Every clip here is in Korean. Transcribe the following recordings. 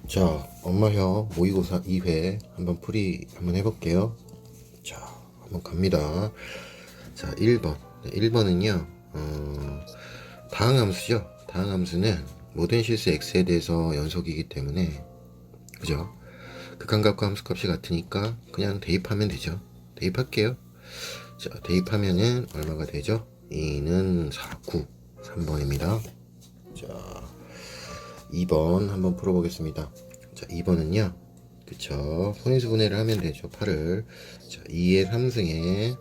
자, 엄마형 모의고사 2회 한번 풀이 한번 해볼게요. 자, 한번 갑니다. 자, 1번. 1번은요, 다항함수죠. 다항함수는 모든 실수 x에 대해서 연속이기 때문에, 그죠? 극한값과 함수값이 같으니까 그냥 대입하면 되죠. 대입할게요. 자, 대입하면은 얼마가 되죠? 2는 4, 9. 3번입니다. 자, 2번 한번 풀어보겠습니다. 자, 2번은요. 그쵸. 손인수분해를 하면 되죠. 8을. 자, 2의 3승에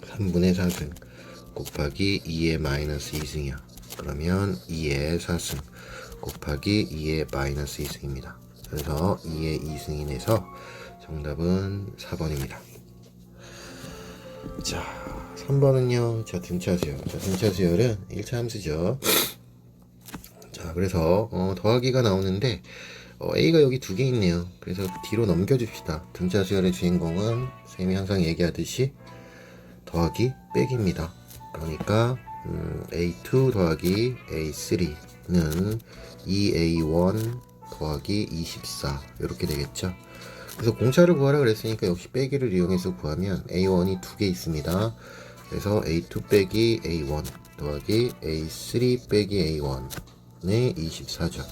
3분의 4승 곱하기 2의 마이너스 2승이야. 그러면 2의 4승 곱하기 2의 마이너스 2승입니다. 그래서 2의 2승이 내서 정답은 4번입니다. 자, 3번은요. 자, 등차 수열. 자, 등차 수열은 1차 함수죠. 자, 그래서 더하기가 나오는데 A가 여기 두 개 있네요. 그래서 뒤로 넘겨줍시다. 등차 수열의 주인공은 쌤이 항상 얘기하듯이 더하기 빼기입니다. 그러니까 A2 더하기 A3는 2A1 더하기 24 이렇게 되겠죠. 그래서 공차를 구하라 그랬으니까 역시 빼기를 이용해서 구하면 A1이 두 개 있습니다. 그래서 A2 빼기 A1 더하기 A3 빼기 A1의 24죠.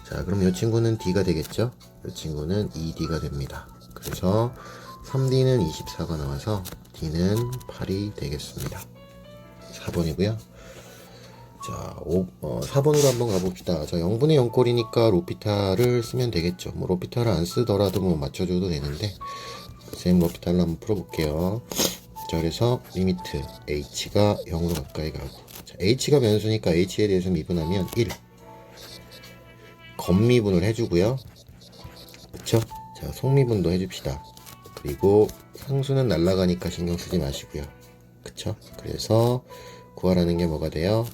자, 그럼 이 친구는 D가 되겠죠? 이 친구는 2D가 됩니다. 그래서 3D는 24가 나와서 D는 8이 되겠습니다. 4번이고요. 자, 4번으로 한번 가봅시다. 자, 0분의 0꼴이니까 로피탈을 쓰면 되겠죠. 뭐 로피탈을 안 쓰더라도 뭐 맞춰줘도 되는데 쌤 로피탈로 한번 풀어볼게요. 자, 그래서 리미트 h가 0으로 가까이 가고, 자, h가 변수니까 h에 대해서 미분하면 1 겉미분을 해주고요. 그쵸? 자, 속미분도 해줍시다. 그리고 상수는 날라가니까 신경 쓰지 마시고요. 그쵸? 그래서 구하라는 게 뭐가 돼요?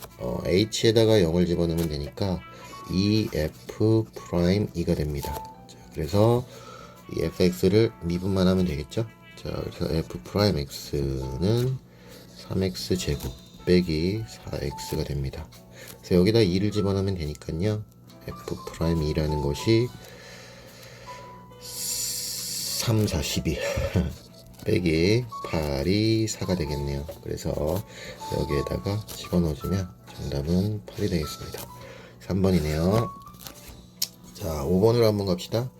h에다가 0을 집어넣으면 되니까 2f'2가 됩니다. 자, 그래서 이 fx를 미분만 하면 되겠죠? 자, 그래서 f'x는 3x 제곱 빼기 4x가 됩니다. 그래서 여기다 2를 집어넣으면 되니까요. f'이라는 것이 3, 4, 12 빼기 8이 4가 되겠네요. 그래서 여기에다가 집어넣어주면 정답은 8이 되겠습니다. 3번이네요. 자, 5번으로 한번 갑시다.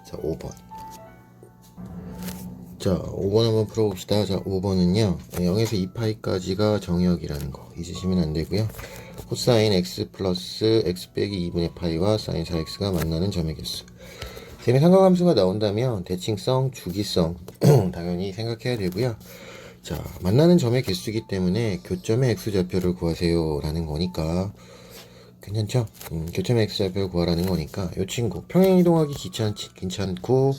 자, 5번. 자, 5번 한번 풀어봅시다. 자, 5번은요 0에서 2파이까지가 정역이라는 거 잊으시면 안 되고요. 코사인 x 플러스 x 빼기 2분의 파이와 사인 4x가 만나는 점의 개수. 쌤의 삼각함수가 나온다면 대칭성, 주기성 당연히 생각해야 되고요. 자, 만나는 점의 개수이기 때문에 교점의 x좌표를 구하세요 라는 거니까 괜찮죠? 교점의 x좌표를 구하라는 거니까 이 친구 평행 이동하기 귀찮고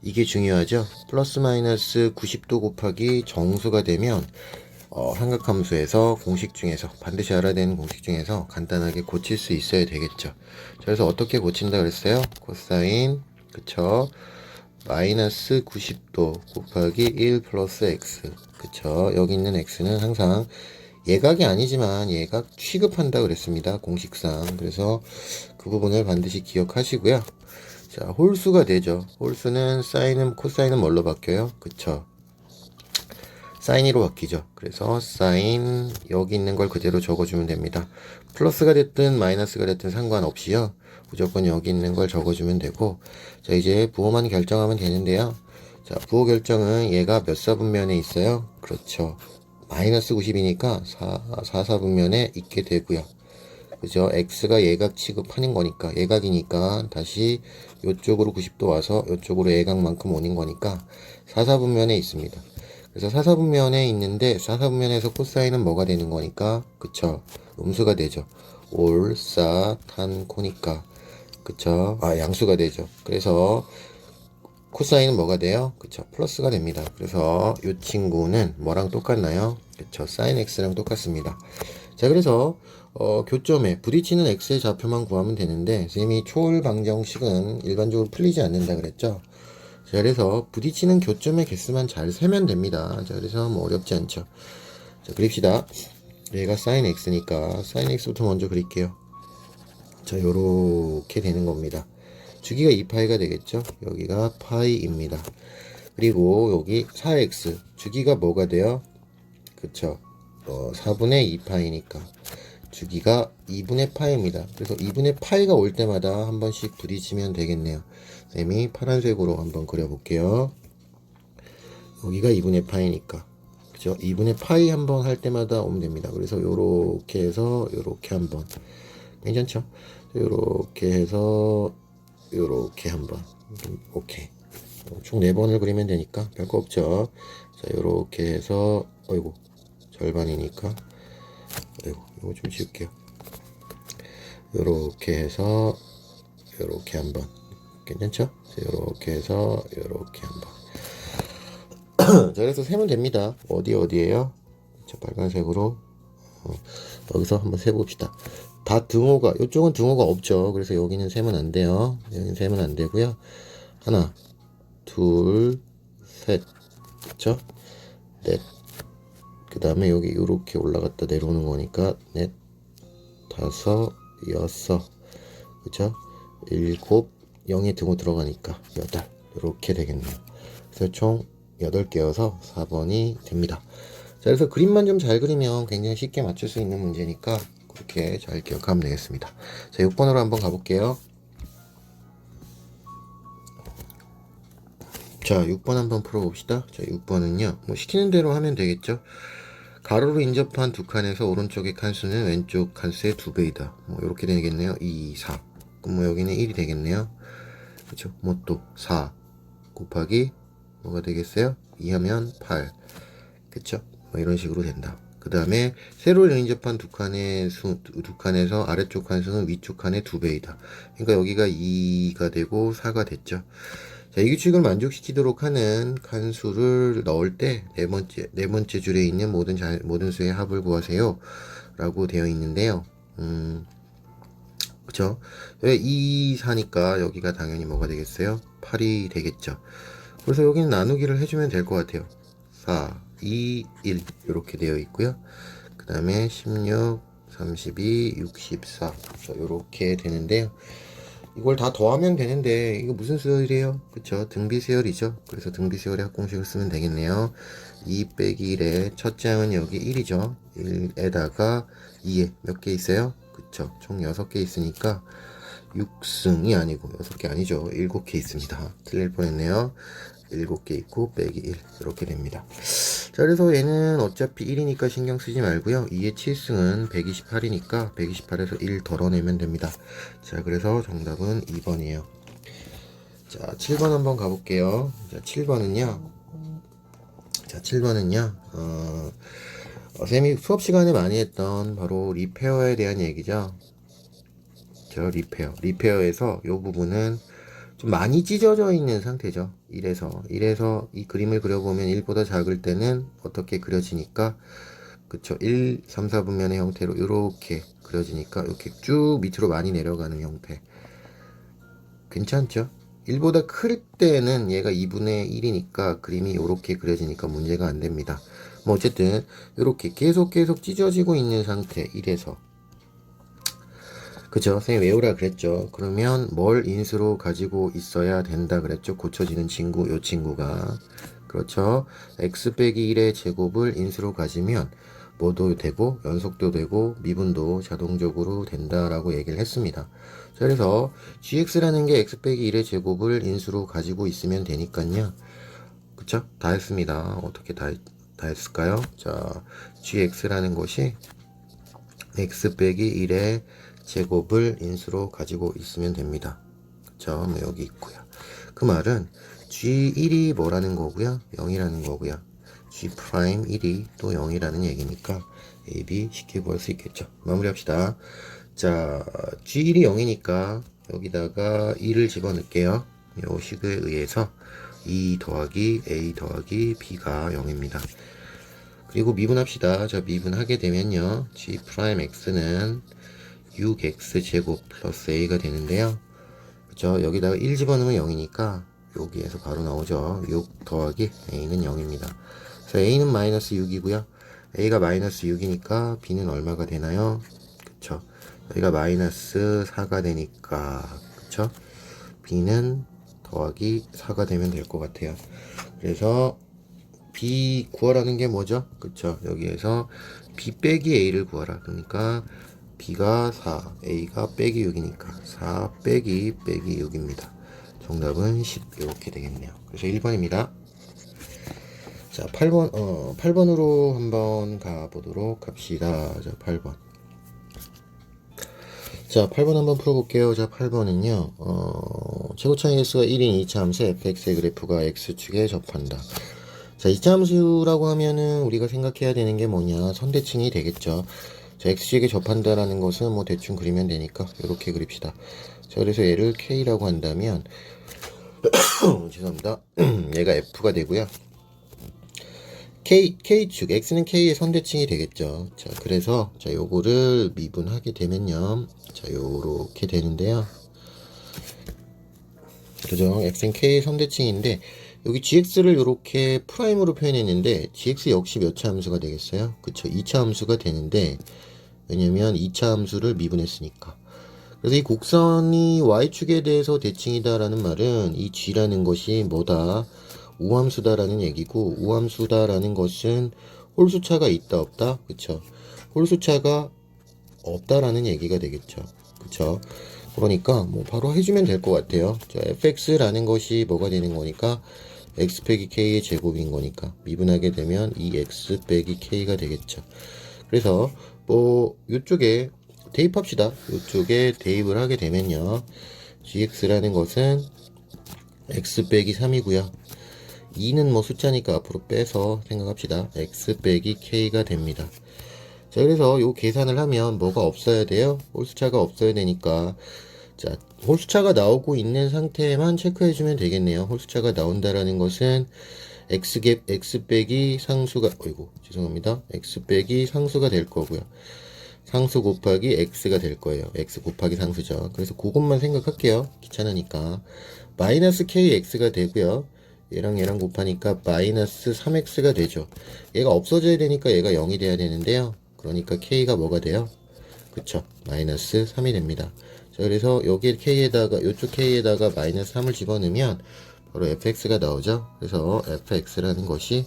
이게 중요하죠. 플러스 마이너스 90도 곱하기 정수가 되면 삼각함수에서 공식 중에서 반드시 알아야 되는 공식 중에서 간단하게 고칠 수 있어야 되겠죠. 자, 그래서 어떻게 고친다 그랬어요? 코사인, 그쵸? 마이너스 90도 곱하기 1 플러스 x, 그쵸? 여기 있는 x는 항상 예각이 아니지만 예각 취급한다 그랬습니다. 공식상. 그래서 그 부분을 반드시 기억하시고요. 자, 홀수가 되죠. 홀수는 사인은 코사인은 뭘로 바뀌어요? 그쵸? 사인 2로 바뀌죠. 그래서 사인 여기 있는 걸 그대로 적어주면 됩니다. 플러스가 됐든 마이너스가 됐든 상관없이요. 무조건 여기 있는 걸 적어주면 되고, 자, 이제 부호만 결정하면 되는데요. 자, 부호 결정은 얘가 몇 사분면에 있어요? 그렇죠. 마이너스 90이니까 4사분면에 있게 되고요. 그죠? x가 예각 취급하는 거니까, 예각이니까 다시 요쪽으로 90도 와서 요쪽으로 예각만큼 오는 거니까 4사분면에 있습니다. 그래서 4사분면에 있는데 4사분면에서 코사인은 뭐가 되는 거니까, 그쵸? 음수가 되죠. 올, 사, 탄, 코니까, 그쵸? 아, 양수가 되죠. 그래서 코사인은 뭐가 돼요? 그쵸? 플러스가 됩니다. 그래서 이 친구는 뭐랑 똑같나요? 그쵸? 사인 x랑 똑같습니다. 자, 그래서 교점에 부딪히는 x의 좌표만 구하면 되는데 쌤이 초월 방정식은 일반적으로 풀리지 않는다 그랬죠? 자, 그래서 부딪히는 교점의 개수만 잘 세면 됩니다. 자, 그래서 뭐 어렵지 않죠. 자, 그립시다. 얘가 sin x니까 sin x부터 먼저 그릴게요. 자, 요렇게 되는 겁니다. 주기가 2파이가 되겠죠. 여기가 파이입니다. 그리고 여기 4x 주기가 뭐가 돼요? 그쵸. 4분의 2파이니까 주기가 2분의 파이입니다. 그래서 2분의 파이가 올 때마다 한 번씩 부딪히면 되겠네요. 쌤이 파란색으로 한번 그려볼게요. 여기가 2분의 파이니까 그죠? 2분의 파이 한번 할 때마다 오면 됩니다. 그래서 요렇게 해서 요렇게 한번 괜찮죠? 요렇게 해서 요렇게 한번 오케이. 총 4번을 그리면 되니까 별거 없죠. 자 요렇게 해서 어이구 절반이니까 아이고 이거 좀 지울게요. 요렇게 해서 요렇게 한번 괜찮죠? 요렇게 해서 요렇게 한번 자 그래서 세면 됩니다. 어디에요? 자 빨간색으로 여기서 한번 세봅시다. 다 등호가 이쪽은 등호가 없죠. 그래서 여기는 세면 안 돼요. 여기는 세면 안 되고요. 하나 둘 셋 그쵸? 넷 그 다음에 여기 이렇게 올라갔다 내려오는 거니까 넷 다섯 여섯 그쵸? 일곱 0에 등호 들어가니까 8 이렇게 되겠네요. 그래서 총 8개여서 4번이 됩니다. 자 그래서 그림만 좀 잘 그리면 굉장히 쉽게 맞출 수 있는 문제니까 그렇게 잘 기억하면 되겠습니다. 자 6번으로 한번 가볼게요. 자 6번 한번 풀어봅시다. 자 6번은요 뭐 시키는 대로 하면 되겠죠. 가로로 인접한 두 칸에서 오른쪽의 칸수는 왼쪽 칸수의 2배이다. 뭐 이렇게 되겠네요. 2, 4. 그럼 뭐 여기는 1이 되겠네요. 그쵸? 뭐 또 4 곱하기 뭐가 되겠어요? 2 하면 8. 그쵸? 뭐 이런 식으로 된다. 그 다음에 세로 인접한 두 칸에서 아래쪽 칸수는 위쪽 칸의 2배이다. 그러니까 여기가 2가 되고 4가 됐죠. 자, 이 규칙을 만족시키도록 하는 칸수를 넣을 때 네 번째 줄에 있는 모든 수의 합을 구하세요. 라고 되어 있는데요. 그쵸? 2, 4니까 여기가 당연히 뭐가 되겠어요? 8이 되겠죠. 그래서 여기는 나누기를 해주면 될 것 같아요. 4, 2, 1 이렇게 되어 있고요. 그 다음에 16, 32, 64 이렇게 되는데요. 이걸 다 더하면 되는데 이거 무슨 수열이에요? 그쵸? 등비수열이죠. 그래서 등비수열의 합공식을 쓰면 되겠네요. 2 빼기 1에 첫째 항은 여기 1이죠. 1에다가 2에 몇 개 있어요? 그쵸? 총 6개 있으니까 6승이 아니고 6개 아니죠. 7개 있습니다. 틀릴 뻔했네요. 7개 있고 빼기 1 이렇게 됩니다. 자 그래서 얘는 어차피 1이니까 신경 쓰지 말고요. 2의 7승은 128이니까 128에서 1 덜어내면 됩니다. 자 그래서 정답은 2번이에요. 자 7번 한번 가볼게요. 자 7번은요. 자 7번은요. 쌤이 수업 시간에 많이 했던 바로 리페어에 대한 얘기죠. 저 리페어에서 이 부분은 좀 많이 찢어져 있는 상태죠. 1에서 이 그림을 그려보면 1보다 작을 때는 어떻게 그려지니까 그쵸 1, 3, 4분면의 형태로 이렇게 그려지니까 이렇게 쭉 밑으로 많이 내려가는 형태 괜찮죠? 1보다 클 때는 얘가 2분의 1이니까 그림이 이렇게 그려지니까 문제가 안 됩니다. 뭐 어쨌든 이렇게 계속 찢어지고 있는 상태 1에서 그죠? 선생님 외우라 그랬죠. 그러면 뭘 인수로 가지고 있어야 된다 그랬죠. 고쳐지는 친구, 요 친구가. 그렇죠. x 빼기 1의 제곱을 인수로 가지면 뭐도 되고 연속도 되고 미분도 자동적으로 된다라고 얘기를 했습니다. 자, 그래서 gx라는 게 x 빼기 1의 제곱을 인수로 가지고 있으면 되니까요. 그쵸? 다 했습니다. 어떻게 다 했을까요? 자, gx라는 것이 x 빼기 1의 제곱을 인수로 가지고 있으면 됩니다. 그쵸? 뭐 여기 있고요. 그 말은 G1이 뭐라는 거고요? 0이라는 거고요. G'1이 또 0이라는 얘기니까 A, B 쉽게 구할 수 있겠죠. 마무리합시다. 자, G1이 0이니까 여기다가 2를 집어넣을게요. 요 식에 의해서 2 더하기 A 더하기 B가 0입니다. 그리고 미분합시다. 자, 미분하게 되면요. G'X는 6x 제곱 플러스 a가 되는데요. 그쵸? 여기다가 1 집어넣으면 0이니까 여기에서 바로 나오죠. 6 더하기 a는 0입니다. 그래서 a는 마이너스 6이고요. a가 마이너스 6이니까 b는 얼마가 되나요? 그쵸? 여기가 마이너스 4가 되니까 그쵸? b는 더하기 4가 되면 될 것 같아요. 그래서 b 구하라는 게 뭐죠? 그쵸? 여기에서 b 빼기 a를 구하라. 그러니까 b가 4, a가 빼기 6이니까 4 빼기 6입니다. 정답은 10 이렇게 되겠네요. 그래서 1번입니다. 자, 8번으로 한번 가보도록 합시다. 자, 8번. 자, 8번 한번 풀어볼게요. 자, 8번은요, 최고차의 개수가 1인 2차 함수 fx의 그래프가 x축에 접한다. 자, 2차 함수라고 하면은 우리가 생각해야 되는 게 뭐냐, 선대칭이 되겠죠. 자, x축에 접한다라는 것은 뭐 대충 그리면 되니까, 이렇게 그립시다. 자, 그래서 얘를 k라고 한다면, 죄송합니다. 얘가 f가 되고요. K축, X는 K의 선대칭이 되겠죠. 자, 그래서, 자, 요거를 미분하게 되면요. 자, 요렇게 되는데요. 그죠? X는 K의 선대칭인데, 여기 GX를 요렇게 프라임으로 표현했는데, GX 역시 몇 차 함수가 되겠어요? 그쵸? 2차 함수가 되는데, 왜냐면 2차 함수를 미분했으니까. 그래서 이 곡선이 Y축에 대해서 대칭이다라는 말은, 이 G라는 것이 뭐다? 우함수다라는 얘기고, 우함수다라는 것은 홀수차가 있다 없다, 그쵸? 홀수차가 없다라는 얘기가 되겠죠. 그쵸? 그러니까 뭐 바로 해주면 될 것 같아요. 자, fx라는 것이 뭐가 되는 거니까 x 빼기 k의 제곱인 거니까 미분하게 되면 이 x 빼기 k가 되겠죠. 그래서 뭐 이쪽에 대입합시다. 이쪽에 대입을 하게 되면요, gx라는 것은 x 빼기 3이고요 2는 뭐 숫자니까 앞으로 빼서 생각합시다. x 빼기 k가 됩니다. 자, 그래서 요 계산을 하면 뭐가 없어야 돼요? 홀수차가 없어야 되니까, 자, 홀수차가 나오고 있는 상태에만 체크해주면 되겠네요. 홀수차가 나온다라는 것은 x 빼기 상수가, 어이구, 죄송합니다. x 빼기 상수가 될 거고요. 상수 곱하기 x가 될 거예요. x 곱하기 상수죠. 그래서 그것만 생각할게요. 귀찮으니까. 마이너스 kx가 되고요. 얘랑 곱하니까 마이너스 3x가 되죠. 얘가 없어져야 되니까 얘가 0이 돼야 되는데요. 그러니까 k가 뭐가 돼요? 그쵸? 마이너스 3이 됩니다. 자, 그래서 여기 k에다가, 이쪽 k에다가 마이너스 3을 집어넣으면 바로 fx가 나오죠. 그래서 fx라는 것이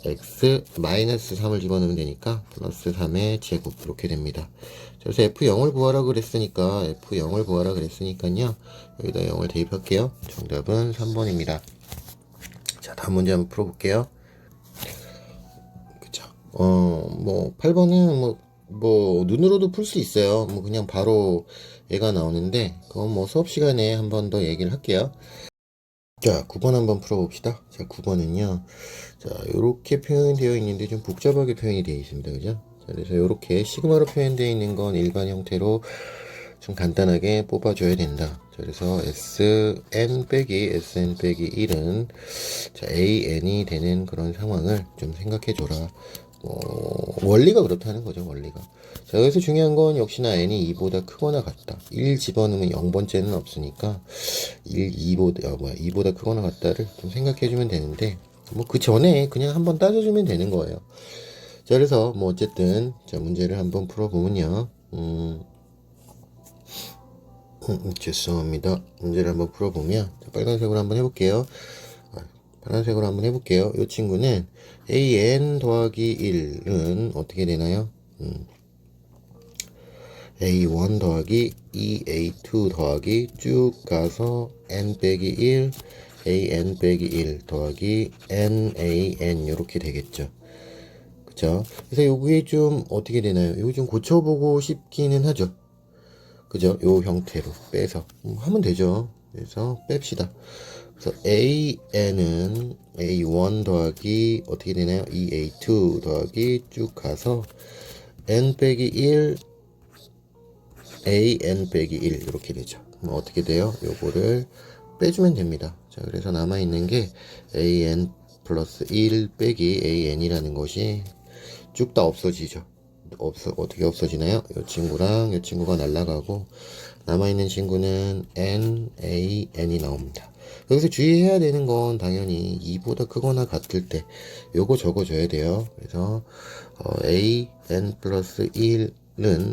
x 마이너스 3을 집어넣으면 되니까 플러스 3의 제곱 이렇게 됩니다. 그래서 f0을 구하라 그랬으니까 f0을 구하라 그랬으니까요, 여기다 0을 대입할게요. 정답은 3번입니다. 자, 다음 문제 한번 풀어볼게요. 그쵸? 뭐 8번은 뭐 눈으로도 풀 수 있어요. 뭐 그냥 바로 얘가 나오는데, 그건 뭐 수업 시간에 한 번 더 얘기를 할게요. 자, 9번 한번 풀어봅시다. 자, 9번은요. 자, 요렇게 표현되어 있는데 좀 복잡하게 표현이 되어 있습니다. 그죠? 자, 그래서 요렇게 시그마로 표현되어 있는 건 일반 형태로 좀 간단하게 뽑아줘야 된다. 자, 그래서 sn 빼기 1은 자, an이 되는 그런 상황을 좀 생각해줘라. 원리가 그렇다는 거죠, 원리가. 자, 여기서 중요한 건 역시나 n이 2보다 크거나 같다. 1 집어넣으면 0번째는 없으니까 2보다 크거나 같다를 좀 생각해주면 되는데, 뭐 그 전에 그냥 한번 따져주면 되는 거예요. 자, 그래서 뭐 어쨌든 자, 문제를 한번 풀어보면요. 죄송합니다. 문제를 한번 풀어보면, 자, 빨간색으로 한번 해볼게요. 파란색으로 한번 해볼게요. 이 친구는 an 더하기 1은 어떻게 되나요? a1 더하기 2a2 더하기 쭉 가서 n 빼기 1 an 빼기 1 더하기 nan 이렇게 되겠죠. 그쵸? 그래서 요게 좀 어떻게 되나요? 이거 좀 고쳐보고 싶기는 하죠. 그죠? 요 형태로 빼서 하면 되죠. 그래서 뺍시다. 그래서 an은 a1 더하기 어떻게 되나요? 2a2 더하기 쭉 가서 n 빼기 1 an 빼기 1 이렇게 되죠. 그럼 어떻게 돼요? 요거를 빼주면 됩니다. 자, 그래서 남아있는 게 an 플러스 1 빼기 an이라는 것이 쭉 다 없어지죠. 어떻게 없어지나요? 이 친구랑 이 친구가 날아가고 남아있는 친구는 nan이 나옵니다. 여기서 주의해야 되는 건 당연히 2보다 크거나 같을 때 요거 적어줘야 돼요. 그래서 an 플러스 1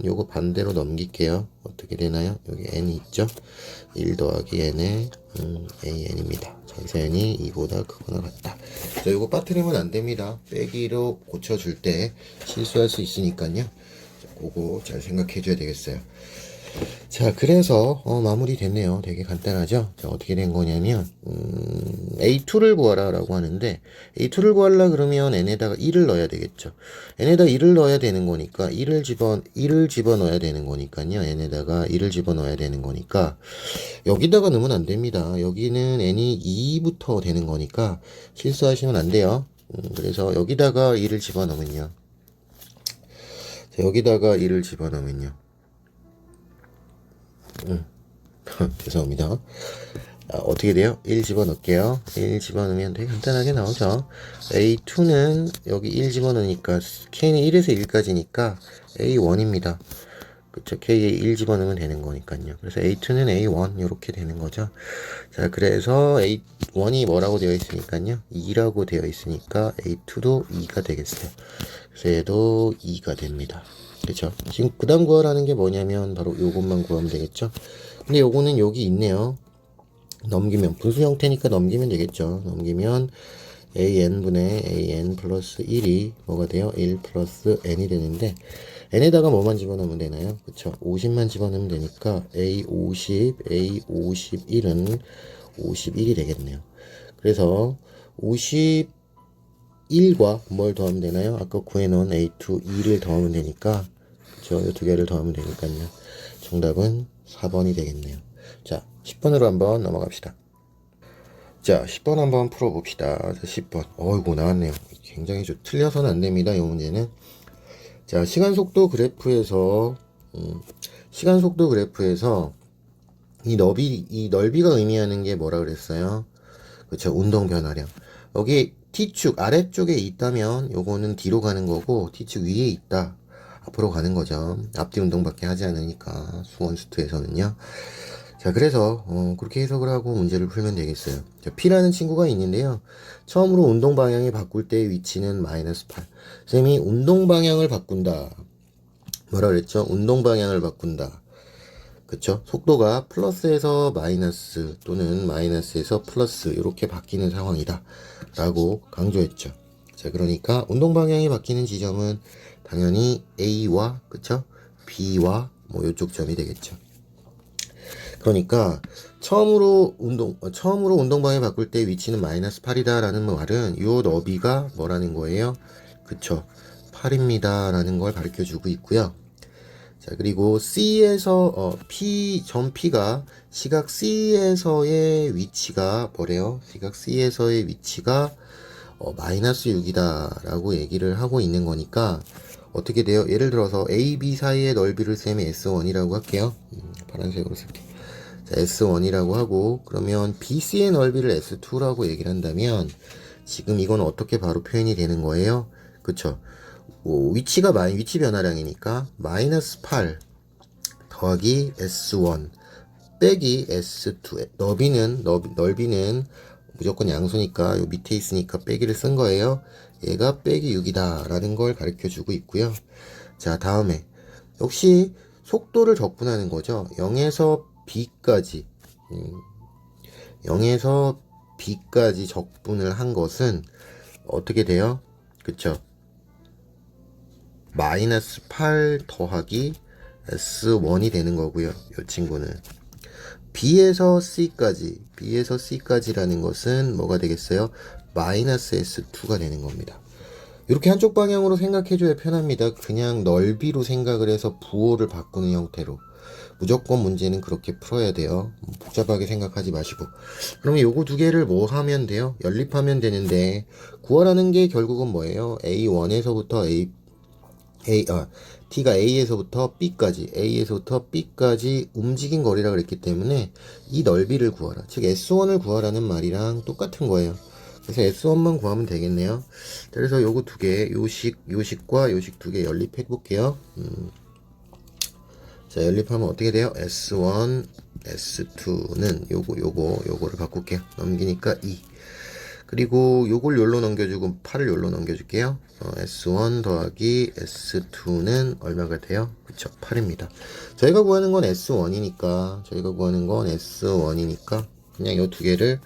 요거 반대로 넘길게요. 어떻게 되나요? 여기 n이 있죠? 1 더하기 n의 an입니다. 자, 여기서 n이 2보다 크거나 같다. 자, 요거 빠뜨리면 안 됩니다. 빼기로 고쳐줄 때 실수할 수 있으니까요. 자, 그거 잘 생각해 줘야 되겠어요. 자, 그래서 마무리 됐네요. 되게 간단하죠? 자, 어떻게 된 거냐면 A2를 구하라 라고 하는데, A2를 구하려 그러면 n에다가 1을 넣어야 되겠죠. n에다 1을 넣어야 되는 거니까 1을 집어넣어야 되는 거니까요. n에다가 1을 집어넣어야 되는 거니까 여기다가 넣으면 안 됩니다. 여기는 n이 2부터 되는 거니까 실수하시면 안 돼요. 그래서 여기다가 1을 집어넣으면요. 자, 여기다가 1을 집어넣으면요. 죄송합니다. 어떻게 돼요? 1 집어넣을게요. 1 집어넣으면 되게 간단하게 나오죠. A2는 여기 1 집어넣으니까 K는 1에서 1까지니까 A1입니다. 그쵸? K에 1 집어넣으면 되는 거니까요. 그래서 A2는 A1 이렇게 되는 거죠. 자, 그래서 A1이 뭐라고 되어 있으니까요. 2라고 되어 있으니까 A2도 2가 되겠어요. 그래서 얘도 2가 됩니다. 그렇죠? 지금 그 다음 구하라는 게 뭐냐면 바로 요것만 구하면 되겠죠. 근데 요거는 여기 있네요. 넘기면 분수 형태니까 넘기면 되겠죠. 넘기면 an분의 an 플러스 1이 뭐가 돼요? 1 플러스 n이 되는데 n에다가 뭐만 집어넣으면 되나요? 그쵸? 50만 집어넣으면 되니까 a50, a51은 51이 되겠네요. 그래서 51과 뭘 더하면 되나요? 아까 구해놓은 a2, 2를 더하면 되니까 그쵸? 이 두 개를 더하면 되니까요. 정답은 4번이 되겠네요. 자, 10번으로 한번 넘어갑시다. 자, 10번 한번 풀어봅시다. 자, 10번. 어이구, 나왔네요. 굉장히 좀 틀려서는 안 됩니다. 이 문제는. 자, 시간속도 그래프에서 이 넓이가 의미하는 게 뭐라 그랬어요? 그쵸, 운동 변화량. 여기 T축 아래쪽에 있다면 요거는 뒤로 가는 거고, T축 위에 있다. 앞으로 가는 거죠. 앞뒤 운동밖에 하지 않으니까, 수원수투에서는요. 자, 그래서 그렇게 해석을 하고 문제를 풀면 되겠어요. 자, P라는 친구가 있는데요. 처음으로 운동 방향이 바꿀 때의 위치는 마이너스 8. 쌤이 운동 방향을 바꾼다. 뭐라 그랬죠? 운동 방향을 바꾼다. 그쵸? 속도가 플러스에서 마이너스 또는 마이너스에서 플러스 이렇게 바뀌는 상황이다. 라고 강조했죠. 자, 그러니까 운동 방향이 바뀌는 지점은 당연히 A와 그쵸? B와 뭐 요쪽 점이 되겠죠. 그러니까 처음으로 운동 방향 바꿀 때 위치는 마이너스 8이다 라는 말은 요 너비가 뭐라는 거예요? 그쵸, 8입니다 라는 걸 가르쳐 주고 있고요. 자, 그리고 C에서 점 P가 시각 C에서의 위치가 뭐래요? 시각 C에서의 위치가 마이너스 6이다 라고 얘기를 하고 있는 거니까 어떻게 돼요? 예를 들어서 A, B 사이의 넓이를 쌤이 S1이라고 할게요. 파란색으로 쓸게요. 자, S1이라고 하고 그러면 BC의 넓이를 S2라고 얘기를 한다면 지금 이건 어떻게 바로 표현이 되는 거예요? 그쵸? 위치 변화량이니까 마이너스 8 더하기 S1 빼기 S2 넓이는 무조건 양수니까 요 밑에 있으니까 빼기를 쓴 거예요. 얘가 빼기 6이다 라는 걸 가르쳐 주고 있고요. 자, 다음에 역시 속도를 적분하는 거죠. 0에서 B까지 0에서 B까지 적분을 한 것은 어떻게 돼요? 그쵸? 마이너스 8 더하기 S1이 되는 거고요. 이 친구는 B에서 C까지라는 것은 뭐가 되겠어요? 마이너스 S2가 되는 겁니다. 이렇게 한쪽 방향으로 생각해줘야 편합니다. 그냥 넓이로 생각을 해서 부호를 바꾸는 형태로. 무조건 문제는 그렇게 풀어야 돼요. 복잡하게 생각하지 마시고. 그러면 요거 두 개를 뭐 하면 돼요? 연립하면 되는데 구하라는 게 결국은 뭐예요? A1에서부터 T가 A에서부터 B까지 움직인 거리라 그랬기 때문에 이 넓이를 구하라. 즉 S1을 구하라는 말이랑 똑같은 거예요. 그래서 S1만 구하면 되겠네요. 그래서 요거 두 개, 요식과 요식 두 개 연립해 볼게요. 자, 연립하면 어떻게 돼요? S1, S2는 요거를 바꿀게요. 넘기니까 2. 그리고 요걸 요로 넘겨주고 8을 요로 넘겨줄게요. S1 더하기 S2는 얼마가 돼요? 그쵸, 8입니다. 저희가 구하는 건 S1이니까 그냥 요 두 개를,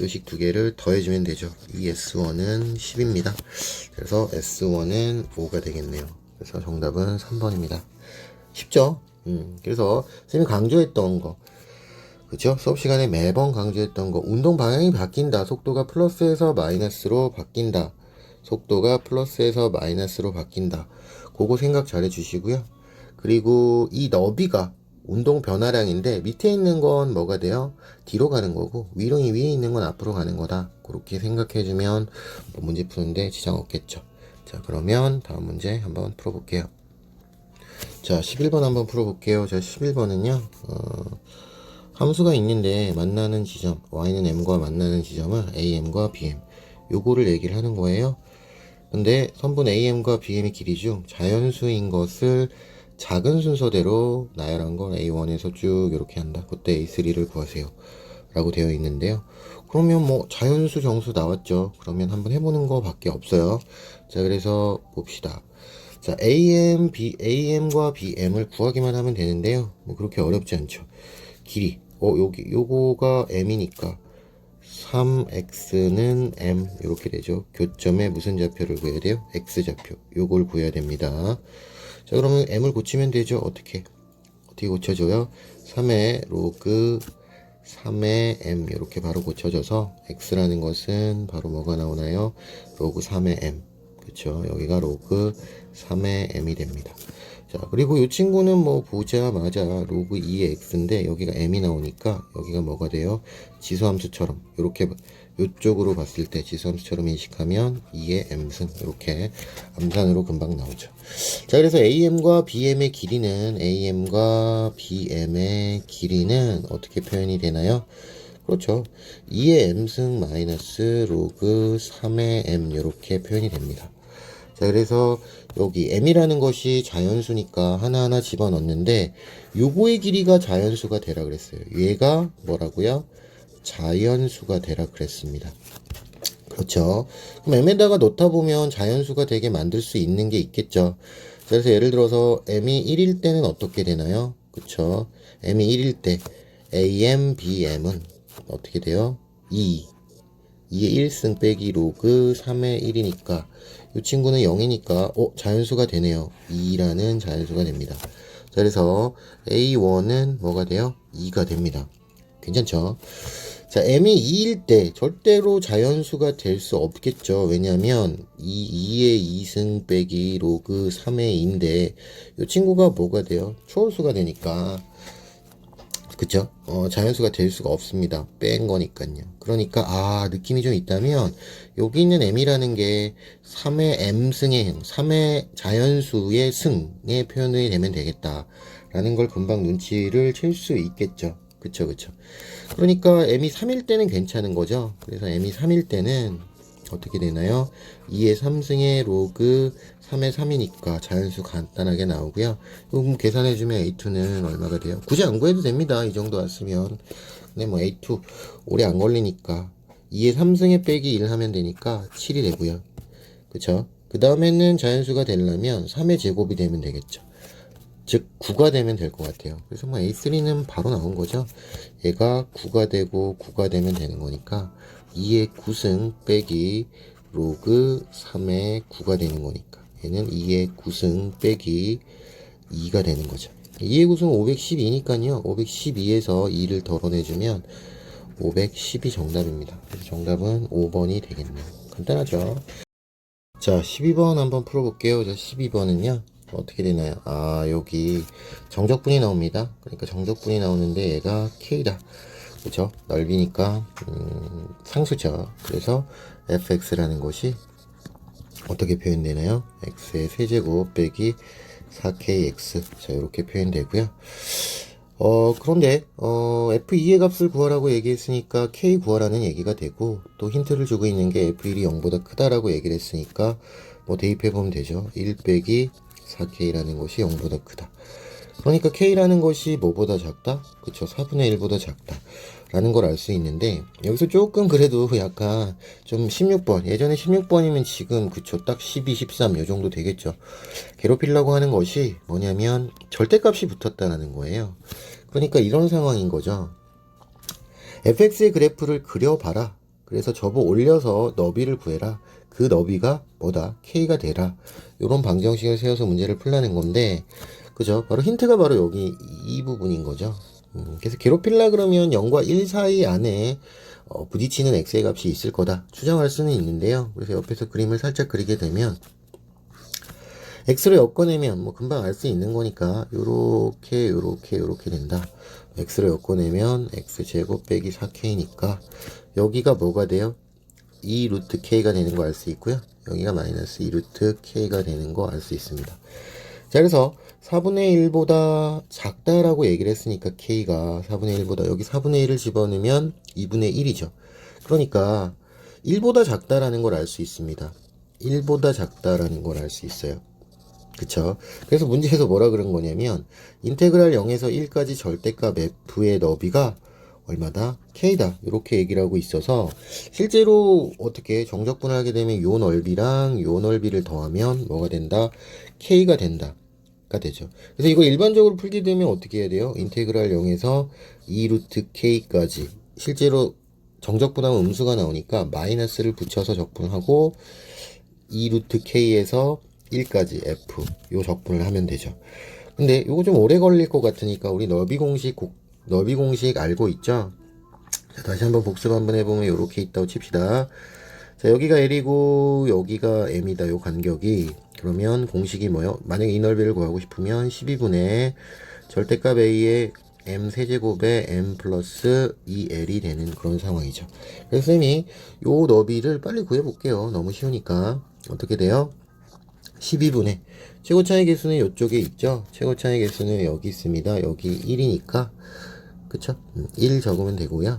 요식 두 개를 더해주면 되죠. 이 S1은 10입니다. 그래서 S1은 5가 되겠네요. 그래서 정답은 3번입니다. 쉽죠? 그래서 선생님이 강조했던 거, 그쵸? 수업 시간에 매번 강조했던 거, 운동 방향이 바뀐다. 속도가 플러스에서 마이너스로 바뀐다. 그거 생각 잘 해주시고요. 그리고 이 너비가 운동 변화량인데 밑에 있는 건 뭐가 돼요? 뒤로 가는 거고 위에 있는 건 앞으로 가는 거다. 그렇게 생각해주면 문제 푸는데 지장 없겠죠. 자, 그러면 다음 문제 한번 풀어볼게요. 자, 11번 한번 풀어볼게요. 자, 11번은요, 함수가 있는데 만나는 지점, y는 m과 만나는 지점을 am과 bm, 요거를 얘기를 하는 거예요. 근데 선분 am과 bm의 길이 중 자연수인 것을 작은 순서대로 나열한 건 A1에서 쭉 이렇게 한다. 그때 A3를 구하세요. 라고 되어 있는데요. 그러면 뭐 자연수 정수 나왔죠. 그러면 한번 해보는 거 밖에 없어요. 자, 그래서 봅시다. 자, am과 bm을 구하기만 하면 되는데요. 뭐 그렇게 어렵지 않죠. 길이. 요거가 m이니까 3x는 m 이렇게 되죠. 교점에 무슨 좌표를 구해야 돼요? x좌표. 요걸 구해야 됩니다. 자, 그러면 m을 고치면 되죠. 어떻게 고쳐줘요? 3의 로그 3의 m 이렇게 바로 고쳐져서 x라는 것은 바로 뭐가 나오나요? 로그 3의 m. 그쵸? 여기가 로그 3의 m이 됩니다. 자, 그리고 이 친구는 뭐 보자마자 로그 2의 x인데 여기가 m이 나오니까 여기가 뭐가 돼요? 지수함수처럼 이렇게 이쪽으로 봤을 때 지수함수처럼 인식하면 2의 m승 이렇게 암산으로 금방 나오죠. 자, 그래서 am과 bm의 길이는 어떻게 표현이 되나요? 그렇죠. 2의 m승 마이너스 로그 3의 m 이렇게 표현이 됩니다. 자, 그래서 여기 m이라는 것이 자연수니까 하나하나 집어넣는데 요거의 길이가 자연수가 되라 그랬어요. 얘가 뭐라고요? 자연수가 되라 그랬습니다. 그렇죠. 그럼 m에다가 넣다 보면 자연수가 되게 만들 수 있는 게 있겠죠. 그래서 예를 들어서 m이 1일 때는 어떻게 되나요? 그쵸. m이 1일 때 am, bm은 어떻게 돼요? 2의 1승 빼기 로그 3의 1이니까 이 친구는 0이니까 자연수가 되네요. 2라는 자연수가 됩니다. 자, 그래서 A1은 뭐가 돼요? 2가 됩니다. 괜찮죠? 자, m이 2일 때 절대로 자연수가 될 수 없겠죠. 왜냐면 2의 2승 빼기 로그 3의 2인데 이 친구가 뭐가 돼요? 초월수가 되니까 그쵸? 자연수가 될 수가 없습니다. 뺀 거니까요. 그러니까, 느낌이 좀 있다면, 여기 있는 m이라는 게 3의 m승의 3의 자연수의 승의 표현이 되면 되겠다. 라는 걸 금방 눈치를 챌 수 있겠죠. 그쵸. 그러니까 m이 3일 때는 괜찮은 거죠. 그래서 m이 3일 때는 어떻게 되나요? 2의 3승의 로그 3의 3이니까 자연수 간단하게 나오고요. 그럼 계산해주면 A2는 얼마가 돼요? 굳이 안 구해도 됩니다. 이 정도 왔으면. 근데 뭐 A2 오래 안 걸리니까 2의 3승의 빼기 1 하면 되니까 7이 되고요. 그쵸? 그 다음에는 자연수가 되려면 3의 제곱이 되면 되겠죠. 즉 9가 되면 될 것 같아요. 그래서 뭐 A3는 바로 나온 거죠. 얘가 9가 되고 9가 되면 되는 거니까 2의 9승 빼기 로그 3의 9가 되는 거니까 얘는 2의 9승 빼기 2가 되는 거죠. 2의 9승은 512니까요. 512에서 2를 덜어내주면 510이 정답입니다. 그래서 정답은 5번이 되겠네요. 간단하죠. 자, 12번 한번 풀어볼게요. 자, 12번은요. 어떻게 되나요? 여기 정적분이 나옵니다. 그러니까 정적분이 나오는데 얘가 K다. 그쵸? 넓이니까 상수죠. 그래서 fx라는 것이 어떻게 표현되나요? x의 세제곱 빼기 4kx. 자, 이렇게 표현되고요. 그런데 f2의 값을 구하라고 얘기했으니까 k 구하라는 얘기가 되고, 또 힌트를 주고 있는 게 f1이 0보다 크다라고 얘기를 했으니까 뭐 대입해 보면 되죠. 1 빼기 4k라는 것이 0보다 크다. 그러니까 K라는 것이 뭐보다 작다? 그쵸, 4분의 1보다 작다 라는 걸 알 수 있는데, 여기서 조금 그래도 약간 좀 16번, 예전에 16번이면 지금 그쵸, 딱 12, 13 요 정도 되겠죠. 괴롭히려고 하는 것이 뭐냐면 절대값이 붙었다라는 거예요. 그러니까 이런 상황인 거죠. fx의 그래프를 그려봐라. 그래서 접어 올려서 너비를 구해라. 그 너비가 뭐다? k가 되라. 이런 방정식을 세워서 문제를 풀라는 건데, 그죠? 바로 힌트가 바로 여기 이 부분인 거죠. 그래서 괴롭힐라 그러면 0과 1 사이 안에 부딪히는 x의 값이 있을 거다 추정할 수는 있는데요. 그래서 옆에서 그림을 살짝 그리게 되면 x로 엮어내면 뭐 금방 알 수 있는 거니까 요렇게 된다. x로 엮어내면 x제곱 빼기 4k니까 여기가 뭐가 돼요? 2 루트 k가 되는 거 알 수 있고요. 여기가 마이너스 2 루트 k가 되는 거 알 수 있습니다. 자, 그래서 4분의 1보다 작다라고 얘기를 했으니까 k가 4분의 1보다, 여기 4분의 1을 집어넣으면 2분의 1이죠. 그러니까 1보다 작다라는 걸 알 수 있습니다. 1보다 작다라는 걸 알 수 있어요. 그쵸? 그래서 문제에서 뭐라 그런 거냐면 인테그랄 0에서 1까지 절대값 f의 너비가 얼마다? k다. 이렇게 얘기를 하고 있어서 실제로 어떻게 정적분을 하게 되면 요 넓이랑 요 넓이를 더하면 뭐가 된다? k가 된다. 가 되죠. 그래서 이거 일반적으로 풀게 되면 어떻게 해야 돼요? 인테그랄 0에서 2 루트 k까지, 실제로 정적분하면 음수가 나오니까 마이너스를 붙여서 적분하고 2 루트 k에서 1까지 f 요 적분을 하면 되죠. 근데 요거 좀 오래 걸릴 것 같으니까 우리 넓이 공식 알고 있죠? 자, 다시 한번 복습 한번 해보면 요렇게 있다고 칩시다. 자, 여기가 L이고 여기가 M이다. 요 간격이. 그러면 공식이 뭐요? 만약에 이 넓이를 구하고 싶으면 12분의 절대값 A의 M 세제곱에 M 플러스 2L이 되는 그런 상황이죠. 그래서 쌤이 요 너비를 빨리 구해볼게요. 너무 쉬우니까. 어떻게 돼요? 12분의 최고차의 개수는 이쪽에 있죠. 최고차의 개수는 여기 있습니다. 여기 1이니까 그쵸? 1 적으면 되고요.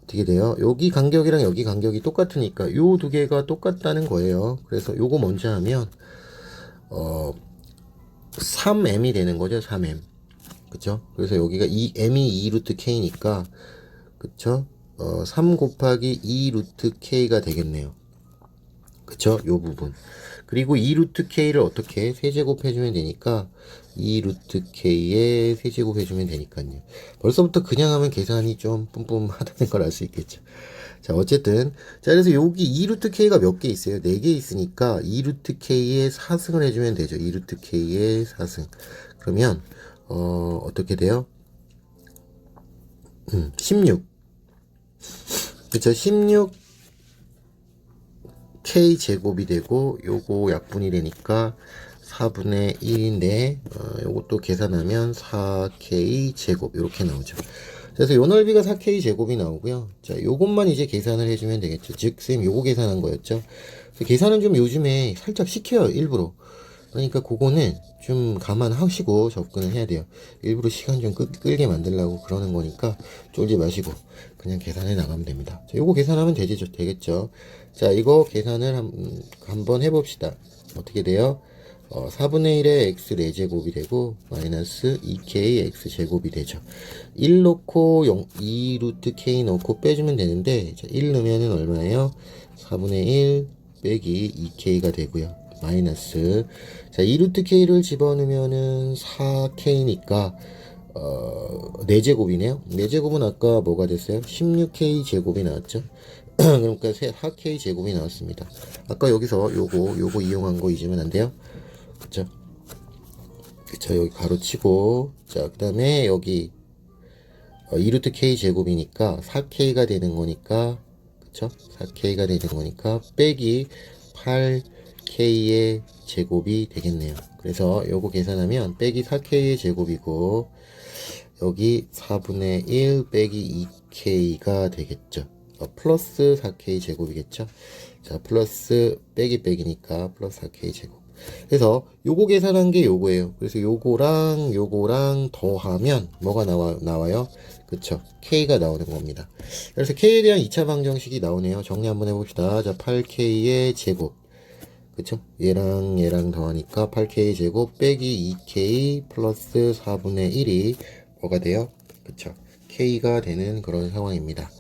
어떻게 돼요? 여기 간격이랑 여기 간격이 똑같으니까 요 두 개가 똑같다는 거예요. 그래서 요거 먼저 하면 3m이 되는 거죠. 3m. 그쵸? 그래서 여기가 m이 2 루트 k니까 그쵸? 3 곱하기 2 루트 k가 되겠네요. 그쵸? 요 부분. 그리고 2 루트 k를 어떻게 세제곱 해주면 되니까 2 루트 k에 세제곱 해주면 되니까요. 벌써부터 그냥 하면 계산이 좀 뿜뿜하다는 걸 알 수 있겠죠. 자, 어쨌든 자, 그래서 여기 2 루트 k가 몇 개 있어요? 4개 있으니까 2 루트 k에 4승을 해주면 되죠. 2 루트 k에 4승. 그러면 어떻게 돼요? 16. 그쵸? 16 k 제곱이 되고 요거 약분이 되니까 4분의 1인데 요것도 계산하면 4k 제곱 이렇게 나오죠. 그래서 요 넓이가 4k 제곱이 나오고요. 자, 요것만 이제 계산을 해주면 되겠죠. 즉, 쌤 요거 계산한 거였죠. 그래서 계산은 좀 요즘에 살짝 시켜요, 일부러. 그러니까 그거는 좀 감안하시고 접근을 해야 돼요. 일부러 시간 좀 끌게 만들려고 그러는 거니까 쫄지 마시고 그냥 계산해 나가면 됩니다. 자, 요거 계산하면 되겠죠. 자, 이거 계산을 한번 해봅시다. 어떻게 돼요? 4분의 1의 x 4제곱이 되고 마이너스 2k x 제곱이 되죠. 1 넣고 2 루트 k 넣고 빼주면 되는데, 자, 1 넣으면 얼마예요? 4분의 1 빼기 2k가 되고요. 마이너스, 자, 2 루트 k를 집어넣으면은 4k니까 4제곱이네요. 4제곱은 아까 뭐가 됐어요? 16k 제곱이 나왔죠. 그러니까 4k 제곱이 나왔습니다. 아까 여기서 요거 이용한 거 잊으면 안 돼요. 그쵸? 그쵸, 여기 가로 치고, 자, 그 다음에 여기 2루트 k 제곱이니까 4k가 되는 거니까, 그쵸? 4k가 되는 거니까 빼기 8k의 제곱이 되겠네요. 그래서 요거 계산하면 빼기 4k의 제곱이고 여기 4분의 1 빼기 2k가 되겠죠. 플러스 4k 제곱이겠죠. 자, 플러스 빼기 빼기니까 플러스 4k 제곱. 그래서 요거 계산한 게 요거예요. 그래서 요거랑 더하면 뭐가 나와요? 그쵸? k가 나오는 겁니다. 그래서 k에 대한 2차 방정식이 나오네요. 정리 한번 해봅시다. 자, 8k의 제곱. 그쵸? 얘랑 얘랑 더하니까 8k 제곱 빼기 2k 플러스 4분의 1이 뭐가 돼요? 그쵸? k가 되는 그런 상황입니다.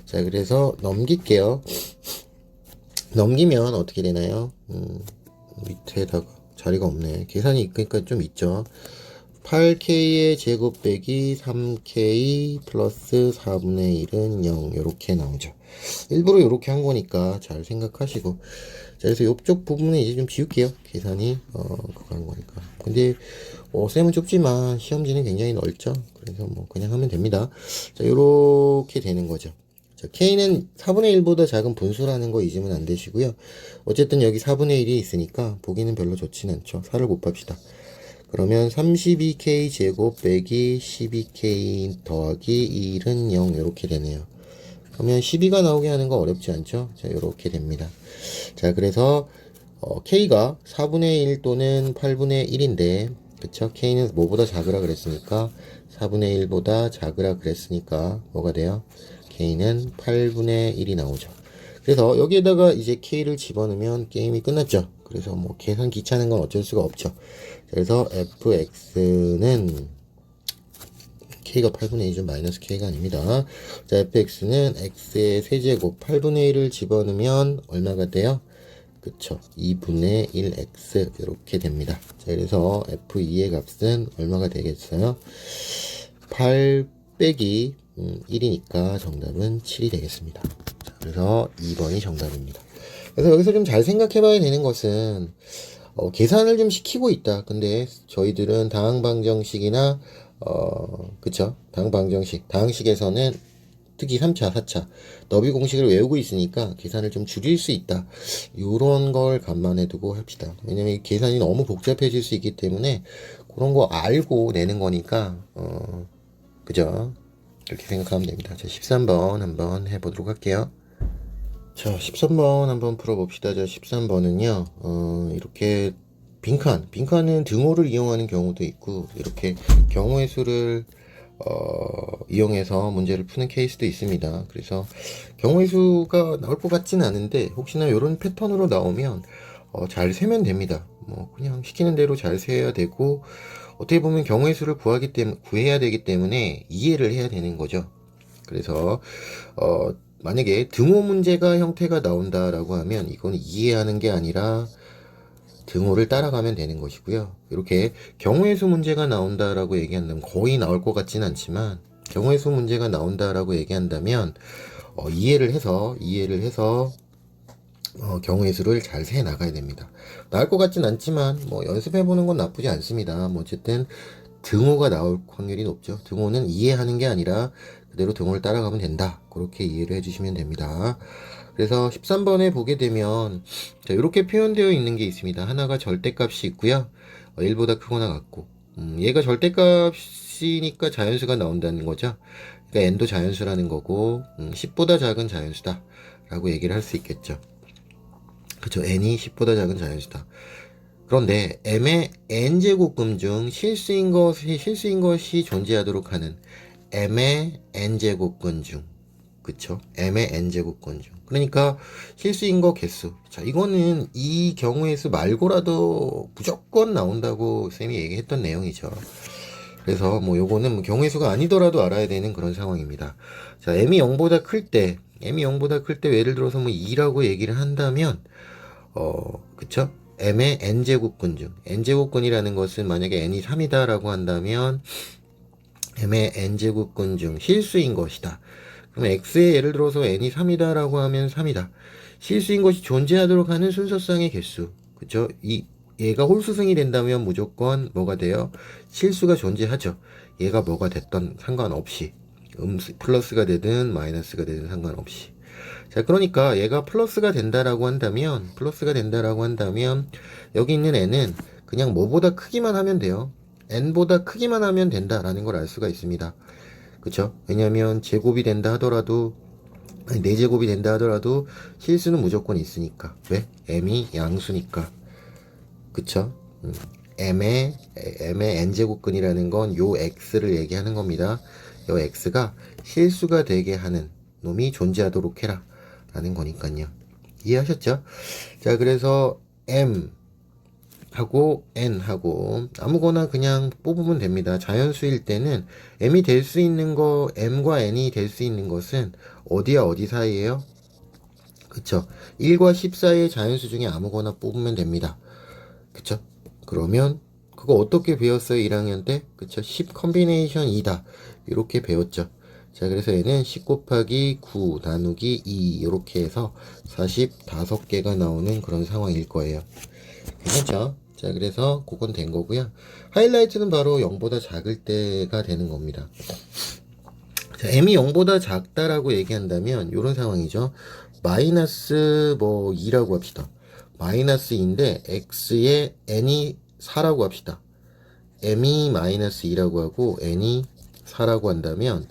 자, 그래서 넘길게요. 넘기면 어떻게 되나요? 밑에다가 자리가 없네. 계산이 그러니까 좀 있죠. 8k의 제곱 빼기 3k 플러스 4분의 1은 0 이렇게 나오죠. 일부러 이렇게 한 거니까 잘 생각하시고. 자, 그래서 이쪽 부분은 이제 좀 지울게요. 계산이 그거 한 거니까. 근데 쌤은 좁지만 시험지는 굉장히 넓죠. 그래서 뭐 그냥 하면 됩니다. 자, 요렇게 되는 거죠. 자, K는 4분의 1보다 작은 분수라는 거 잊으면 안 되시고요. 어쨌든 여기 4분의 1이 있으니까 보기는 별로 좋진 않죠. 4를 곱합시다. 그러면 32k 제곱 빼기 12k 더하기 1은 0 이렇게 되네요. 그러면 12가 나오게 하는 거 어렵지 않죠? 자, 이렇게 됩니다. 자, 그래서 k가 4분의 1 또는 8분의 1인데, 그쵸? k는 뭐보다 작으라 그랬으니까 4분의 1보다 작으라 그랬으니까 뭐가 돼요? k는 8분의 1이 나오죠. 그래서 여기에다가 이제 k를 집어넣으면 게임이 끝났죠. 그래서 뭐 계산 귀찮은 건 어쩔 수가 없죠. 그래서 fx는 k가 8분의 1이죠. 마이너스 k가 아닙니다. 자, fx는 x의 세제곱 8분의 1을 집어넣으면 얼마가 돼요? 그쵸. 2분의 1x 이렇게 됩니다. 자, 그래서 f2의 값은 얼마가 되겠어요? 8 빼기 1이니까 정답은 7이 되겠습니다. 자, 그래서 2번이 정답입니다. 그래서 여기서 좀 잘 생각해 봐야 되는 것은 계산을 좀 시키고 있다. 근데 저희들은 다항방정식이나 그쵸? 다항방정식, 다항식에서는 특히 3차, 4차 너비 공식을 외우고 있으니까 계산을 좀 줄일 수 있다. 이런 걸 감안해 두고 합시다. 왜냐면 계산이 너무 복잡해질 수 있기 때문에 그런 거 알고 내는 거니까 그죠? 이렇게 생각하면 됩니다. 자, 13번 한번 해보도록 할게요. 자, 13번 한번 풀어봅시다. 자, 13번은요, 이렇게 빈칸은 등호를 이용하는 경우도 있고, 이렇게 경우의 수를, 이용해서 문제를 푸는 케이스도 있습니다. 그래서 경우의 수가 나올 것 같지는 않은데, 혹시나 이런 패턴으로 나오면, 잘 세면 됩니다. 뭐, 그냥 시키는 대로 잘 세야 되고, 어떻게 보면 경우의 수를 구해야 되기 때문에 이해를 해야 되는 거죠. 그래서, 만약에 등호 문제가 형태가 나온다라고 하면 이건 이해하는 게 아니라 등호를 따라가면 되는 것이고요. 이렇게 경우의 수 문제가 나온다라고 얘기한다면 거의 나올 것 같지는 않지만 경우의 수 문제가 나온다라고 얘기한다면 이해를 해서 경우의 수를 잘 세 나가야 됩니다. 나올 것 같진 않지만 뭐 연습해 보는 건 나쁘지 않습니다. 뭐 어쨌든 등호가 나올 확률이 높죠. 등호는 이해하는 게 아니라 그대로 등호를 따라가면 된다. 그렇게 이해를 해주시면 됩니다. 그래서 13번에 보게 되면 자, 이렇게 표현되어 있는 게 있습니다. 하나가 절대값이 있고요. 1보다 크거나 같고 얘가 절대값이니까 자연수가 나온다는 거죠. 그러니까 n도 자연수라는 거고 10보다 작은 자연수다 라고 얘기를 할 수 있겠죠. 그쵸. n이 10보다 작은 자연수다. 그런데 m의 n제곱근 중 실수인 것이 존재하도록 하는 m의 n제곱근 중, 그쵸? m의 n제곱근 중. 그러니까 실수인 거 개수. 자, 이거는 이 경우의 수 말고라도 무조건 나온다고 쌤이 얘기했던 내용이죠. 그래서 뭐 요거는 뭐 경우의 수가 아니더라도 알아야 되는 그런 상황입니다. 자, m이 0보다 클 때, 예를 들어서 뭐 2라고 얘기를 한다면, 그쵸? m의 n제곱근 중 n제곱근이라는 것은 만약에 n이 3이다 라고 한다면 m의 n제곱근 중 실수인 것이다. 그럼 x의 예를 들어서 n이 3이다 라고 하면 3이다. 실수인 것이 존재하도록 하는 순서상의 개수. 그쵸? 얘가 홀수승이 된다면 무조건 뭐가 돼요? 실수가 존재하죠. 얘가 뭐가 됐던 상관없이. 플러스가 되든 마이너스가 되든 상관없이. 자, 그러니까 얘가 플러스가 된다라고 한다면 여기 있는 n은 그냥 뭐보다 크기만 하면 돼요. n보다 크기만 하면 된다라는 걸 알 수가 있습니다. 그쵸? 왜냐면 제곱이 된다 하더라도 4제곱이 된다 하더라도 실수는 무조건 있으니까. 왜? m이 양수니까. 그쵸? m의 n제곱근이라는 건 요 x를 얘기하는 겁니다. 요 x가 실수가 되게 하는 놈이 존재하도록 해라 라는 거니까요. 이해하셨죠? 자, 그래서 M 하고 N 하고 아무거나 그냥 뽑으면 됩니다. 자연수일 때는 M이 될 수 있는 거, M과 N이 될 수 있는 것은 어디와 어디 사이에요? 그쵸? 1과 10 사이의 자연수 중에 아무거나 뽑으면 됩니다. 그쵸? 그러면 그거 어떻게 배웠어요? 1학년 때? 그쵸? 10 컨비네이션 2다. 이렇게 배웠죠. 자, 그래서 얘는 10 곱하기 9 나누기 2 이렇게 해서 45개가 나오는 그런 상황일 거예요. 괜찮죠? 자, 그래서 그건 된 거고요. 하이라이트는 바로 0보다 작을 때가 되는 겁니다. 자, m이 0보다 작다라고 얘기한다면 이런 상황이죠. 마이너스 뭐 2라고 합시다. 마이너스 2인데 x에 n이 4라고 합시다. m이 마이너스 2라고 하고 n이 4라고 한다면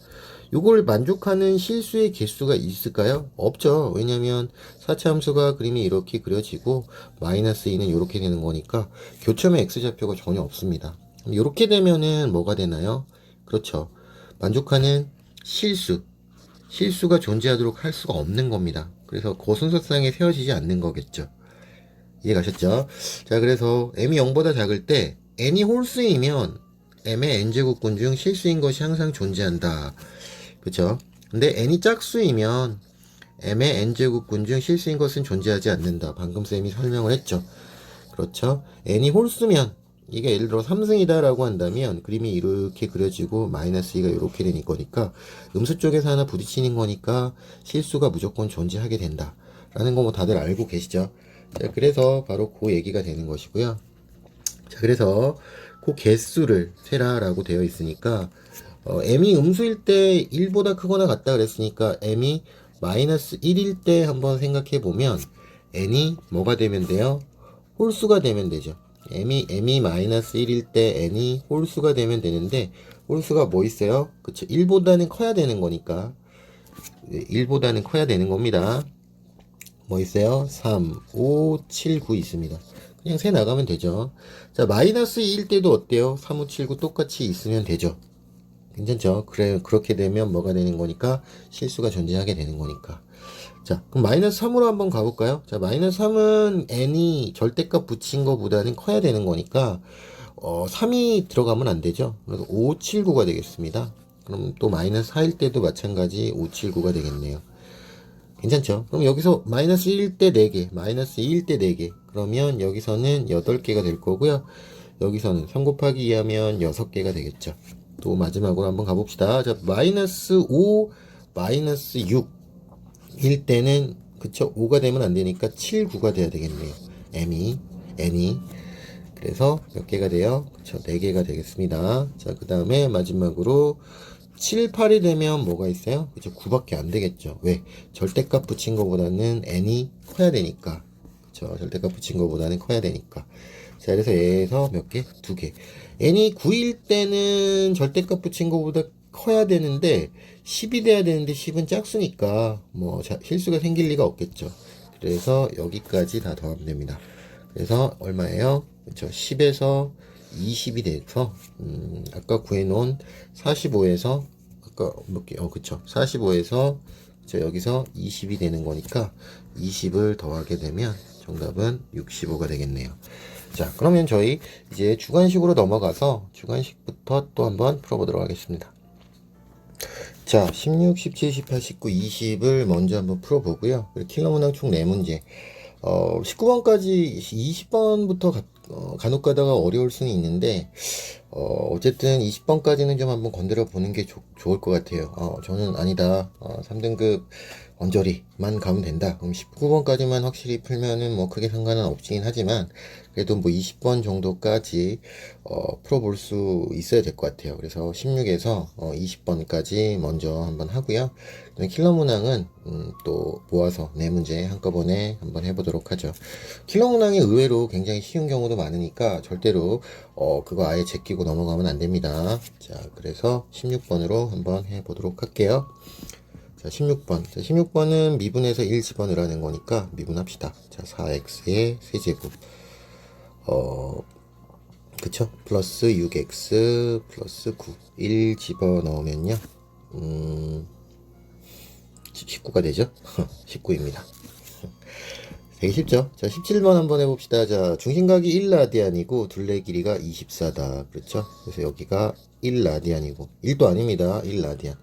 이걸 만족하는 실수의 개수가 있을까요? 없죠. 왜냐면 4차 함수가 그림이 이렇게 그려지고 마이너스 2는 이렇게 되는 거니까 교점의 x좌표가 전혀 없습니다. 이렇게 되면은 뭐가 되나요? 그렇죠. 만족하는 실수가 존재하도록 할 수가 없는 겁니다. 그래서 고순서상에 세워지지 않는 거겠죠. 이해가셨죠? 자, 그래서 m이 0보다 작을 때 n이 홀수이면 m의 n제곱근 중 실수인 것이 항상 존재한다. 그쵸? 근데 n이 짝수이면 m의 n제곱근 중 실수인 것은 존재하지 않는다. 방금 쌤이 설명을 했죠. 그렇죠? n이 홀수면 이게 예를 들어 3승이다 라고 한다면 그림이 이렇게 그려지고 마이너스 2가 이렇게 되는 거니까 음수 쪽에서 하나 부딪히는 거니까 실수가 무조건 존재하게 된다 라는 거 뭐 다들 알고 계시죠? 자, 그래서 바로 그 얘기가 되는 것이고요. 자, 그래서 그 개수를 세라 라고 되어 있으니까 m이 음수일 때 1보다 크거나 같다 그랬으니까 m이 마이너스 1일 때 한번 생각해 보면 n이 뭐가 되면 돼요? 홀수가 되면 되죠. m이 마이너스 1일 때 n이 홀수가 되면 되는데 홀수가 뭐 있어요? 그쵸? 1보다는 커야 되는 거니까 1보다는 커야 되는 겁니다. 뭐 있어요? 3, 5, 7, 9 있습니다. 그냥 세 나가면 되죠. 자, 마이너스 2일 때도 어때요? 3, 5, 7, 9 똑같이 있으면 되죠. 괜찮죠? 그래, 그렇게 되면 뭐가 되는 거니까 실수가 존재하게 되는 거니까. 자, 그럼 마이너스 3으로 한번 가볼까요? 자, 마이너스 3은 n이 절대값 붙인 거보다는 커야 되는 거니까 3이 들어가면 안 되죠. 그래서 5, 7, 9가 되겠습니다. 그럼 또 마이너스 4일 때도 마찬가지 5, 7, 9가 되겠네요. 괜찮죠? 그럼 여기서 마이너스 1일 때 4개, 마이너스 2일 때 4개. 그러면 여기서는 8개가 될 거고요. 여기서는 3 곱하기 2 하면 6개가 되겠죠. 또 마지막으로 한번 가봅시다. 자, 마이너스 5, 마이너스 6일 때는 그쵸? 5가 되면 안 되니까 7, 9가 돼야 되겠네요. n이. 그래서 몇 개가 돼요? 그쵸? 4개가 되겠습니다. 자, 그 다음에 마지막으로 7, 8이 되면 뭐가 있어요? 그쵸? 9밖에 안 되겠죠. 왜? 절대값 붙인 거보다는 n이 커야 되니까. 그쵸? 절대값 붙인 거보다는 커야 되니까. 자, 그래서 얘에서 몇 개? 2개. n이 9일 때는 절대값 붙인 거보다 커야 되는데 10이 돼야 되는데 10은 짝수니까 뭐 실수가 생길 리가 없겠죠. 그래서 여기까지 다 더하면 됩니다. 그래서 얼마예요? 그쵸? 10에서 20이 돼서 아까 구해놓은 45에서 아까 몇 개? 그쵸? 45에서 여기서 20이 되는 거니까 20을 더하게 되면 정답은 65가 되겠네요. 자, 그러면 저희 이제 주관식으로 넘어가서 주관식부터 또 한번 풀어보도록 하겠습니다. 자, 16, 17, 18, 19, 20을 먼저 한번 풀어보고요. 킬러 문항 총 4문제. 19번까지 20번부터 간혹 가다가 어려울 수는 있는데, 어쨌든 20번까지는 좀 한번 건드려 보는 게 좋을 것 같아요. 저는 아니다. 3등급 언저리만 가면 된다. 그럼 19번까지만 확실히 풀면은 뭐 크게 상관은 없긴 하지만, 그래도 뭐 20번 정도까지, 풀어볼 수 있어야 될 것 같아요. 그래서 16에서 20번까지 먼저 한번 하고요. 킬러 문항은, 또 모아서 4문제 한꺼번에 한번 해보도록 하죠. 킬러 문항이 의외로 굉장히 쉬운 경우도 많으니까 절대로, 그거 아예 제끼고 넘어가면 안 됩니다. 자, 그래서 16번으로 한번 해보도록 할게요. 자, 16번. 자, 16번은 미분에서 1 집어넣으라는 거니까 미분합시다. 자, 4x의 세제곱. 그쵸? 플러스 6x 플러스 9. 1 집어넣으면요. 19가 되죠? 19입니다. 되게 쉽죠? 자, 17번 한번 해봅시다. 자, 중심각이 1라디안이고 둘레 길이가 24다. 그렇죠? 그래서 여기가 1라디안이고 1도 아닙니다. 1라디안.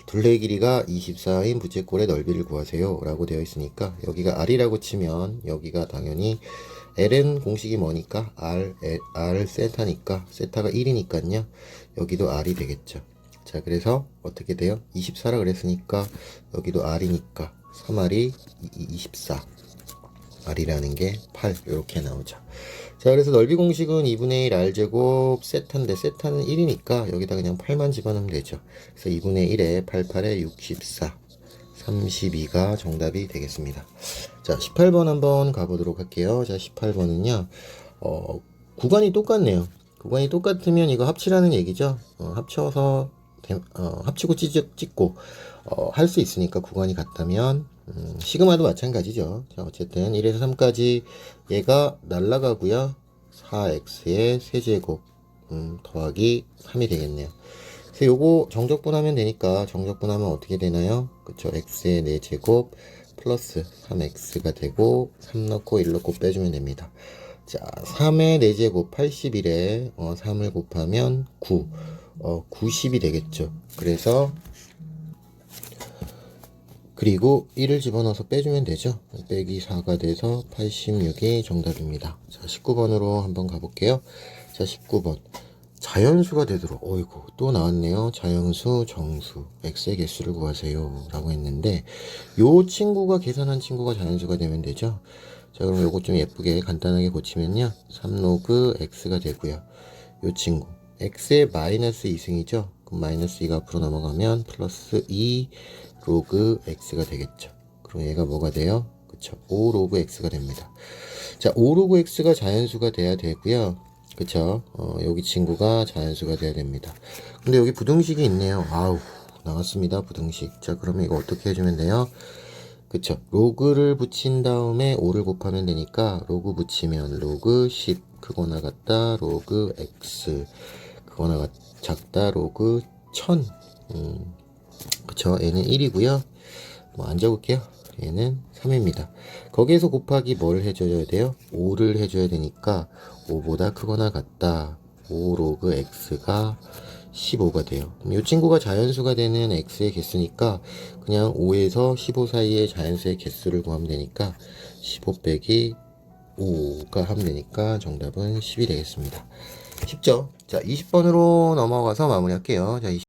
둘레 길이가 24인 부채꼴의 넓이를 구하세요. 라고 되어 있으니까 여기가 R이라고 치면 여기가 당연히 L은 공식이 뭐니까 R 세타니까 세타가 1이니까요. 여기도 R이 되겠죠. 자, 그래서 어떻게 돼요? 24라 그랬으니까 여기도 R이니까 3R이 24. R이라는 게 8 이렇게 나오죠. 자, 그래서 넓이 공식은 2분의 1 R제곱 세타인데 세타는 1이니까 여기다 그냥 8만 집어넣으면 되죠. 그래서 2분의 1에 88에 64 32가 정답이 되겠습니다. 자, 18번 한번 가보도록 할게요. 자, 18번은요 구간이 똑같네요. 구간이 똑같으면 이거 합치라는 얘기죠. 합쳐서 합치고 찍고 할 수 있으니까 구간이 같다면 시그마도 마찬가지죠. 자, 어쨌든 1에서 3까지 얘가 날라가고요. 4x의 세제곱 더하기 3이 되겠네요. 그래서 요거 정적분하면 되니까 정적분하면 어떻게 되나요? 그쵸, x의 4제곱 플러스 3x가 되고 3 넣고 1 넣고 빼주면 됩니다. 자, 3의 4제곱 81에 3을 곱하면 9 90이 되겠죠. 그래서 그리고 1을 집어넣어서 빼주면 되죠. 빼기 4가 돼서 86이 정답입니다. 자, 19번으로 한번 가볼게요. 자, 19번. 자연수가 되도록, 어이구, 또 나왔네요. 자연수, 정수, x의 개수를 구하세요. 라고 했는데, 요 친구가 계산한 친구가 자연수가 되면 되죠. 자, 그럼 요거 좀 예쁘게 간단하게 고치면요. 3로그 x가 되고요. 요 친구, x의 마이너스 2승이죠. 그럼 마이너스 2가 앞으로 넘어가면 플러스 2 로그 x가 되겠죠. 그럼 얘가 뭐가 돼요? 그쵸. 5 로그 x가 됩니다. 자, 5 로그 x가 자연수가 돼야 되고요. 그쵸. 여기 친구가 자연수가 돼야 됩니다. 근데 여기 부등식이 있네요. 아우, 나왔습니다. 부등식. 자, 그러면 이거 어떻게 해주면 돼요? 그쵸. 로그를 붙인 다음에 5를 곱하면 되니까 로그 붙이면 로그 10 크거나 같다 로그 x 크거나 작다 로그 1000 그쵸. 얘는 1이고요. 뭐 안 적을게요. 얘는 3입니다. 거기에서 곱하기 뭘 해줘야 돼요? 5를 해줘야 되니까 5보다 크거나 같다. 5 로그 x가 15가 돼요. 그럼 이 친구가 자연수가 되는 x의 개수니까 그냥 5에서 15 사이의 자연수의 개수를 구하면 되니까 15 빼기 5가 하면 되니까 정답은 10이 되겠습니다. 쉽죠? 자, 20번으로 넘어가서 마무리할게요. 자,